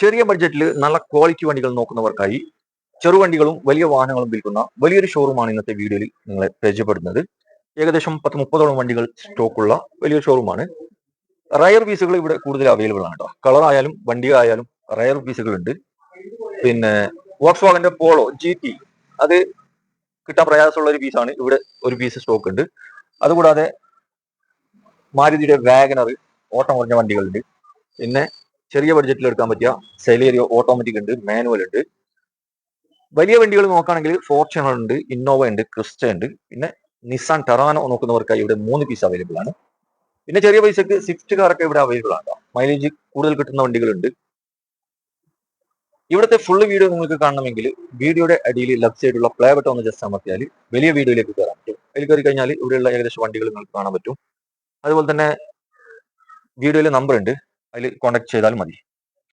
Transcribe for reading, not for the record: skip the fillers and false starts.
ചെറിയ ബഡ്ജറ്റിൽ നല്ല ക്വാളിറ്റി വണ്ടികൾ നോക്കുന്നവർക്കായി ചെറുവണ്ടികളും വലിയ വാഹനങ്ങളും വിൽക്കുന്ന വലിയൊരു ഷോറൂമാണ് ഇന്നത്തെ വീഡിയോയിൽ നിങ്ങളെ പരിചയപ്പെടുന്നത്. ഏകദേശം 10-30ഓളം വണ്ടികൾ സ്റ്റോക്കുള്ള വലിയൊരു ഷോറൂമാണ്. റയർ പീസുകൾ ഇവിടെ കൂടുതൽ അവൈലബിൾ ആണ് കേട്ടോ. കളർ ആയാലും വണ്ടി ആയാലും റയർ പീസുകൾ ഉണ്ട്. പിന്നെ വോക്സ് വാഗന്റെ പോളോ GT അത് കിട്ടാൻ പ്രയാസമുള്ള ഒരു പീസാണ്. ഇവിടെ ഒരു പീസ് സ്റ്റോക്ക് ഉണ്ട്. അതുകൂടാതെ മാരുതിയുടെ വാഗനർ ഓട്ടം കുറഞ്ഞ വണ്ടികളുണ്ട്. പിന്നെ ചെറിയ ബഡ്ജറ്റിൽ എടുക്കാൻ പറ്റിയ സെലേരിയോ ഓട്ടോമാറ്റിക് ഉണ്ട്, മാനുവൽ ഉണ്ട്. വലിയ വണ്ടികൾ നോക്കുകയാണെങ്കിൽ ഫോർച്യൂണർ ഉണ്ട്, ഇന്നോവ ഉണ്ട്, ക്രിസ്റ്റ ഉണ്ട്. പിന്നെ നിസാൻ ടെറാനോ നോക്കുന്നവർക്കായി ഇവിടെ 3 പീസ് അവൈലബിൾ ആണ്. പിന്നെ ചെറിയ പൈസക്ക് സ്വിഫ്റ്റ് കാറൊക്കെ ഇവിടെ അവൈലബിൾ ആണ്. മൈലേജ് കൂടുതൽ കിട്ടുന്ന വണ്ടികളുണ്ട്. ഇവിടുത്തെ ഫുള്ള് വീഡിയോ നിങ്ങൾക്ക് കാണണമെങ്കിൽ വീഡിയോയുടെ അടിയിൽ ലെഫ്റ്റ് സൈഡിലുള്ള പ്ലേ ബട്ടൺ ഒന്ന് ജസ്റ്റ് അമർത്തിയാൽ വലിയ വീഡിയോയിലേക്ക് കയറാൻ പറ്റും. അതിൽ കയറി കഴിഞ്ഞാൽ ഇവിടെയുള്ള ഏകദേശം വണ്ടികൾ നിങ്ങൾക്ക് കാണാൻ പറ്റും. അതുപോലെ തന്നെ വീഡിയോയിൽ നമ്പർ ഉണ്ട്, അതിൽ കോൺടാക്ട് ചെയ്താൽ മതി.